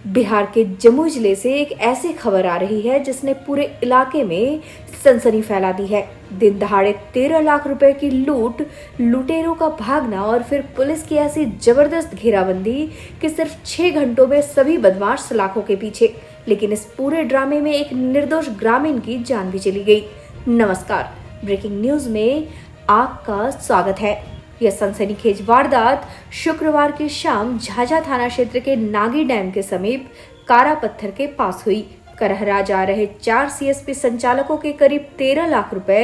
बिहार के जमुई जिले से एक ऐसी खबर आ रही है जिसने पूरे इलाके में सनसनी फैला दी है। दिन दहाड़े 13 लाख रुपए की लूट, लुटेरों का भागना और फिर पुलिस की ऐसी जबरदस्त घेराबंदी कि सिर्फ 6 घंटों में सभी बदमाश सलाखों के पीछे। लेकिन इस पूरे ड्रामे में एक निर्दोष ग्रामीण की जान भी चली गई। नमस्कार, ब्रेकिंग न्यूज में आपका स्वागत है। यह सनसनीखेज वारदात शुक्रवार की शाम झाझा थाना क्षेत्र के नागी डैम के समीप कारा पत्थर के पास हुई। करहरा जा रहे 4 सीएसपी संचालकों के करीब 13 लाख रुपए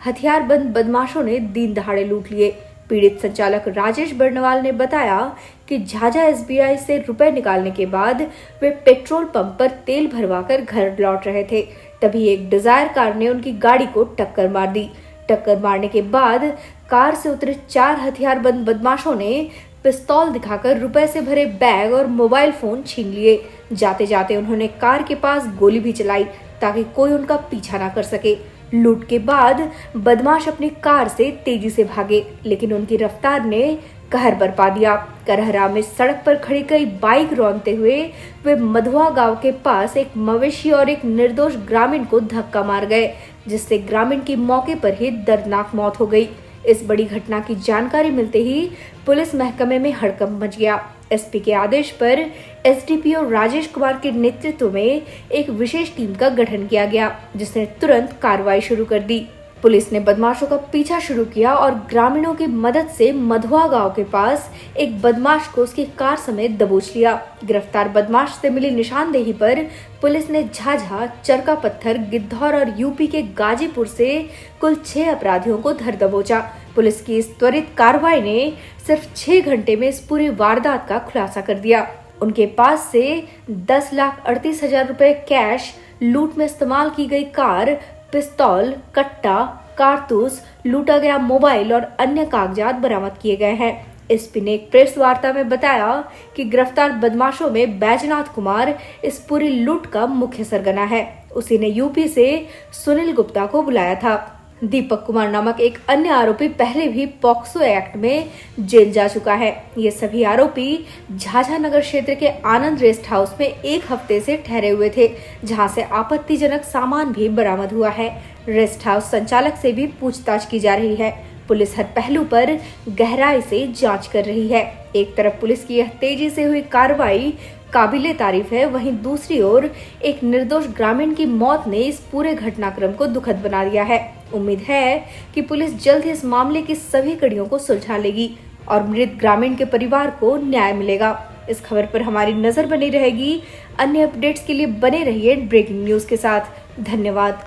हथियारबंद बदमाशों ने दिन दहाड़े लूट लिए। पीड़ित संचालक राजेश बर्नवाल ने बताया कि झाझा एसबीआई से रुपए निकालने के बाद वे पेट्रोल पंप पर तेल भरवाकर घर लौट रहे थे। तभी एक डिजायर कार ने उनकी गाड़ी को टक्कर मार दी। टक्कर मारने के बाद कार से उतरे 4 हथियारबंद बदमाशों ने पिस्तौल दिखाकर रुपए से भरे बैग और मोबाइल फोन छीन लिए। जाते जाते उन्होंने कार के पास गोली भी चलाई ताकि कोई उनका पीछा ना कर सके। लूट के बाद बदमाश अपनी कार से तेजी से भागे, लेकिन उनकी रफ्तार ने कहर बरपा दिया। करहरा में सड़क पर खड़ी कई बाइक रौंदते हुए वे मधुआ गांव के पास एक मवेशी और एक निर्दोष ग्रामीण को धक्का मार गए, जिससे ग्रामीण की मौके पर ही दर्दनाक मौत हो गई। इस बड़ी घटना की जानकारी मिलते ही पुलिस महकमे में हड़कंप मच गया। एसपी के आदेश पर एसडीपीओ राजेश कुमार के नेतृत्व में एक विशेष टीम का गठन किया गया, जिसने तुरंत कार्रवाई शुरू कर दी। पुलिस ने बदमाशों का पीछा शुरू किया और ग्रामीणों की मदद से मधुआ गांव के पास एक बदमाश को उसकी कार समेत दबोच लिया। गिरफ्तार बदमाश से मिली निशानदेही पर पुलिस ने झाझा, चरका पत्थर, गिद्धौर और यूपी के गाजीपुर से कुल 6 अपराधियों को धर दबोचा। पुलिस की इस त्वरित कार्रवाई ने सिर्फ 6 घंटे में इस पूरी वारदात का खुलासा कर दिया। उनके पास से 10,38,000 रुपए कैश, लूट में इस्तेमाल की गई कार, पिस्तौल, कट्टा, कारतूस, लूटा गया मोबाइल और अन्य कागजात बरामद किए गए हैं। एसपी ने एक प्रेस वार्ता में बताया कि गिरफ्तार बदमाशों में बैजनाथ कुमार इस पूरी लूट का मुख्य सरगना है। उसी ने यूपी से सुनील गुप्ता को बुलाया था। दीपक कुमार नामक एक अन्य आरोपी पहले भी पॉक्सो एक्ट में जेल जा चुका है। ये सभी आरोपी झाझा नगर क्षेत्र के आनंद रेस्ट हाउस में 1 हफ्ते से ठहरे हुए थे, जहां से आपत्तिजनक सामान भी बरामद हुआ है। रेस्ट हाउस संचालक से भी पूछताछ की जा रही है। पुलिस हर पहलू पर गहराई से जांच कर रही है। एक तरफ पुलिस की यह तेजी से हुई कार्रवाई काबिले तारीफ है, वहीं दूसरी ओर एक निर्दोष ग्रामीण की मौत ने इस पूरे घटनाक्रम को दुखद बना दिया है। उम्मीद है कि पुलिस जल्द ही इस मामले की सभी कड़ियों को सुलझा लेगी और मृत ग्रामीण के परिवार को न्याय मिलेगा। इस खबर पर हमारी नजर बनी रहेगी। अन्य अपडेट्स के लिए बने रहिए ब्रेकिंग न्यूज के साथ। धन्यवाद।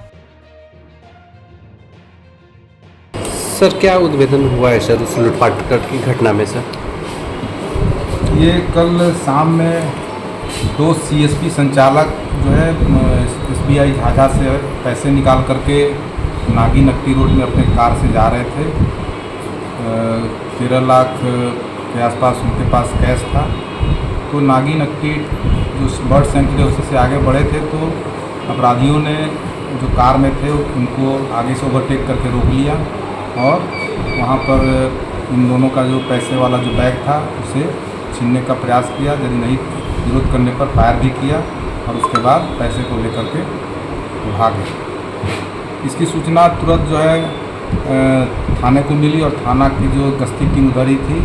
सर, क्या उद्भेदन हुआ है सर उस लूटपाट की घटना में सर? ये कल शाम में 2 सीएसपी संचालक जो है एसबीआई झाझा से पैसे निकाल करके नागी नक्टी रोड में अपने कार से जा रहे थे। 13 लाख के आसपास उनके पास कैश था। तो नागी नक्टी जो बर्ड सेंचुरी उसी से आगे बढ़े थे, तो अपराधियों ने जो कार में थे उनको आगे से ओवरटेक करके रोक लिया और वहाँ पर इन दोनों का जो पैसे वाला जो बैग था उसे छीनने का प्रयास किया। यदि नहीं विरोध करने पर फायर भी किया और उसके बाद पैसे को लेकर के भागे। इसकी सूचना तुरंत जो है थाने को मिली और थाना की जो गश्ती टीम उधर ही थी,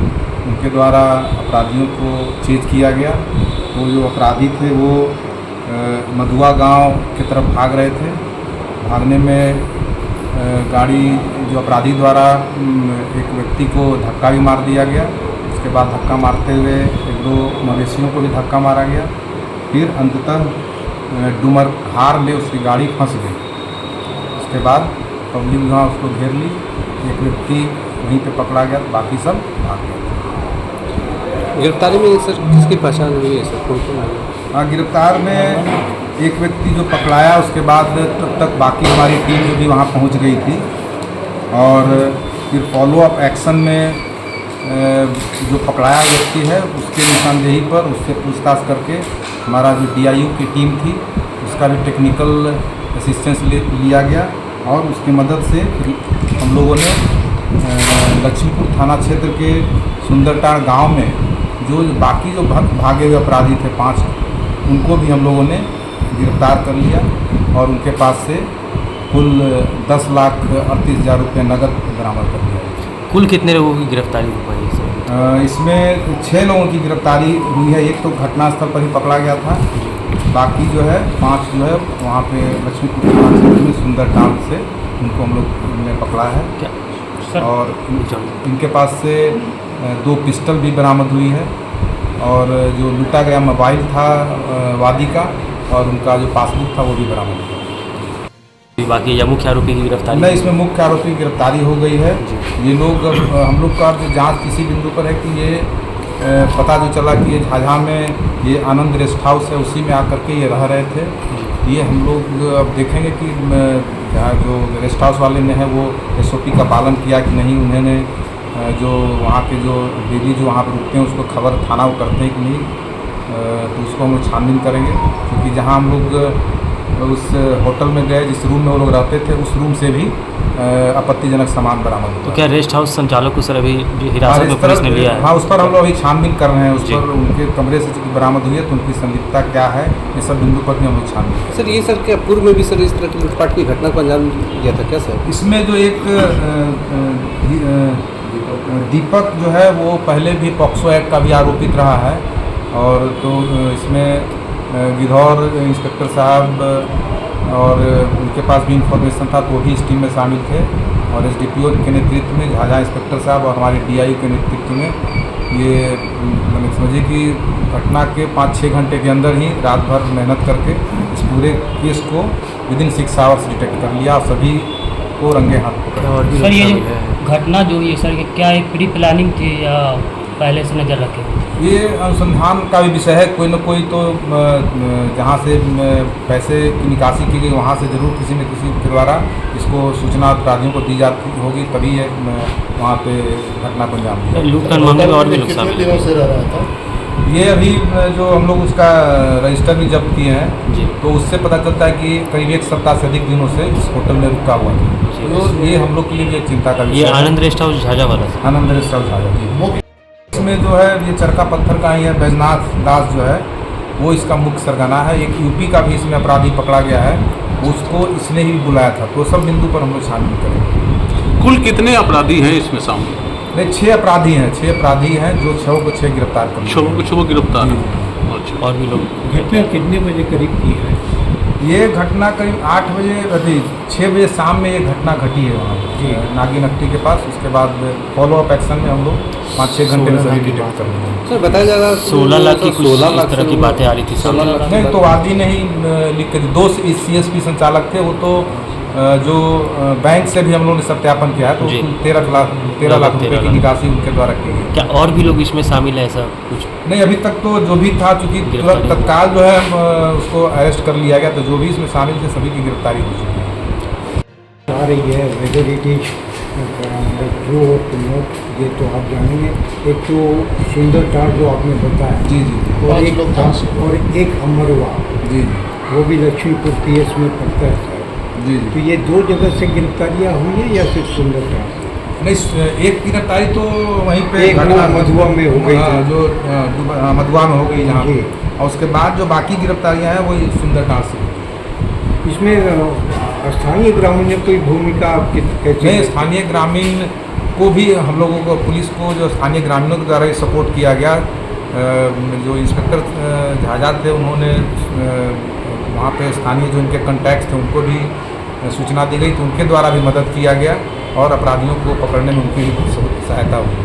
उनके द्वारा अपराधियों को चेज किया गया। वो जो अपराधी थे वो मधुआ गांव की तरफ भाग रहे थे। भागने में गाड़ी जो अपराधी द्वारा एक व्यक्ति को धक्का भी मार दिया गया। उसके बाद धक्का मारते हुए 1-2 मवेशियों को भी धक्का मारा गया। फिर अंततः डूमर हार में उसकी गाड़ी फंस गई। उसके बाद पब्लिक वहाँ उसको घेर ली। एक व्यक्ति वहीं पे पकड़ा गया, बाकी सब भाग गए। गिरफ्तारी में सर किसकी पहचान हुई है सर? कौन? हाँ, गिरफ्तार में एक व्यक्ति जो पकड़ाया, उसके बाद तब तक बाकी हमारी टीम जो भी वहाँ पहुँच गई थी और फिर फॉलोअप एक्शन में जो पकड़ाया व्यक्ति है उसके निशानदेही पर उससे पूछताछ करके हमारा जो डीआईयू की टीम थी उसका भी टेक्निकल असिस्टेंस लिया गया और उसकी मदद से हम लोगों ने लक्ष्मीपुर थाना क्षेत्र के सुंदरटाड़ गांव में जो बाकी जो भागे हुए अपराधी थे 5 उनको भी हम लोगों ने गिरफ्तार कर लिया और उनके पास से कुल 10,38,000 रुपये नकद बरामद कर लिया। कुल कितने लोगों की गिरफ्तारी हो पाई है सर? इसमें 6 लोगों की गिरफ्तारी हुई है। एक तो घटनास्थल पर ही पकड़ा गया था, बाकी जो है 5 जो है वहाँ पे लक्ष्मीपुर थाना क्षेत्र में सुंदर टाउन से उनको हम लोग ने पकड़ा है। क्या और इनके पास से 2 पिस्टल भी बरामद हुई है और जो लूटा गया मोबाइल था वादी का और उनका जो पासबुक था वो भी बरामद हुआ। बाकी या मुख्य आरोपी की गिरफ्तारी? नहीं, इसमें मुख्य आरोपी की गिरफ्तारी हो गई है। ये लोग हम लोग का जो जांच किसी बिंदु पर है कि ये पता जो चला कि ये झाझा में ये आनंद रेस्ट हाउस है, उसी में आकर के ये रह रहे थे। ये हम लोग अब देखेंगे कि जो रेस्ट हाउस वाले ने है वो SOP का पालन किया कि नहीं, उन्होंने जो वहाँ के जो डेली जो वहाँ पर रुकते हैं उसको खबर थाना को करते हैं कि नहीं, तो उसको हम लोग छानबीन करेंगे। क्योंकि जहाँ हम लोग उस होटल में गए, जिस रूम में वो लोग रहते थे, उस रूम से भी आपत्तिजनक सामान बरामद हुआ। तो क्या रेस्ट हाउस संचालक को सर अभी जो हिरासत में पुलिस ने लिया है? हाँ, उस पर हम लोग अभी छानबीन कर रहे हैं। उस पर उनके कमरे से जो बरामद हुई है तो उनकी संलिप्तता क्या है, ये सब बिंदु पर भी हम लोग छानबीन कर रहे हैं। सर ये सर क्या पूर्व में भी सर इस तरह की लूटपाट की घटना को अंजाम दिया था क्या सर? इसमें जो एक दीपक जो है वो पहले भी पॉक्सो एक्ट का भी आरोपित रहा है और तो इसमें गिरौर इंस्पेक्टर साहब और उनके पास भी इंफॉर्मेशन था तो वो भी इस टीम में शामिल थे और SDPO के नेतृत्व में झाझा इंस्पेक्टर साहब और हमारे DIU के नेतृत्व में ये मैंने समझिए कि घटना के 5-6 घंटे के अंदर ही रात भर मेहनत करके इस पूरे केस को विदिन 6 आवर्स डिटेक्ट कर लिया और सभी को रंगे हाथ पकड़ा। और भी सर ये लोग जो शामिल हैं? घटना जो हुई है सर, ये क्या एक प्री प्लानिंग थी या पहले से नज़र रखे? ये अनुसंधान का भी विषय है। कोई न कोई तो जहाँ से पैसे की निकासी की गई वहाँ से ज़रूर किसी न किसी के द्वारा इसको सूचना अपराधियों को दी जाती होगी, तभी ये वहाँ पे घटना को अंजाम दिया। लूट का मामले में और भी लोग शामिल दिनों हैं? से रह रहा था ये अभी जो हम लोग उसका रजिस्टर भी जब्त किए हैं जी। तो उससे पता चलता है कि करीब 1 सप्ताह से अधिक दिनों से इस होटल में रुका हुआ था। तो ये हम लोग के लिए भी एक चिंता का ये विषय है। आनंद रेस्ट हाउस झाझा वाला था? आनंद रेस्ट हाउस झाझा जी। इसमें जो है ये चरका पत्थर का ही है, बैजनाथ दास जो है वो इसका मुख्य सरगना है। एक यूपी का भी इसमें अपराधी पकड़ा गया है, उसको इसने ही बुलाया था। तो सब बिंदु पर हम लोग छानबीन करेंगे। कुल कितने अपराधी हैं इसमें शामिल? नहीं, 6 अपराधी हैं। 6 अपराधी हैं जो 6 को 6 गिरफ्तार कर लिए। 6 को 6 गिरफ्तार जी, हैं। अच्छा। और भी लोग? घटना कितने बजे करीब की है? ये घटना करीब 8 बजे अभी 6 बजे शाम में ये घटना घटी है वहाँ जी। नागी नक्टी के पास। उसके बाद फॉलो अप एक्शन में हम लोग 5-6 घंटे में सभी डिटेक्ट कर लिए। सर बताया जा रहा है 16 लाख की कुछ 16 इस लाख तरह से की बातें आ रही थी सामने। 16 लाख नहीं, तो वादी ने ही लिख के 2 CSP संचालक थे वो तो जो बैंक से भी हम लोगों ने सत्यापन किया है तो जी। 13 लाख रुपए की निकासी उनके द्वारा की गई। क्या और भी लोग इसमें शामिल है ऐसा कुछ? नहीं, अभी तक तो जो भी था चूँकि तुरंत तत्काल जो है उसको अरेस्ट कर लिया गया, तो जो भी इसमें शामिल थे सभी की गिरफ्तारी हो चुकी है। आ रही है वेदर इट इज ट्रू और नॉट, ये तो आप जानेंगे। एक तो सुंदर टार जो आपने बताया जी जी और एक अमरवा, जी वो भी लक्ष्मीपुर PS में पड़ता है। जी तो ये 2 जगह से गिरफ्तारियाँ हुई है या सिर्फ सुंदर टार? नहीं, एक गिरफ्तारी तो वहीं पे एक वो मधुआ में हो गई थी। जो मधुआ में हो गई जहाँ जी। और उसके बाद जो बाकी गिरफ्तारियाँ हैं वो सुंदरकांड से। इसमें स्थानीय ग्रामीण ने कोई भूमिका कैसे? नहीं, स्थानीय ग्रामीण को भी हम लोगों को, पुलिस को जो स्थानीय ग्रामीणों के द्वारा सपोर्ट किया गया। जो इंस्पेक्टर झाझा थे उन्होंने वहाँ पे स्थानीय जो उनके कॉन्टैक्ट्स थे उनको भी सूचना दी गई, तो उनके द्वारा भी मदद किया गया और अपराधियों को पकड़ने में उनकी भी सहायता हुई।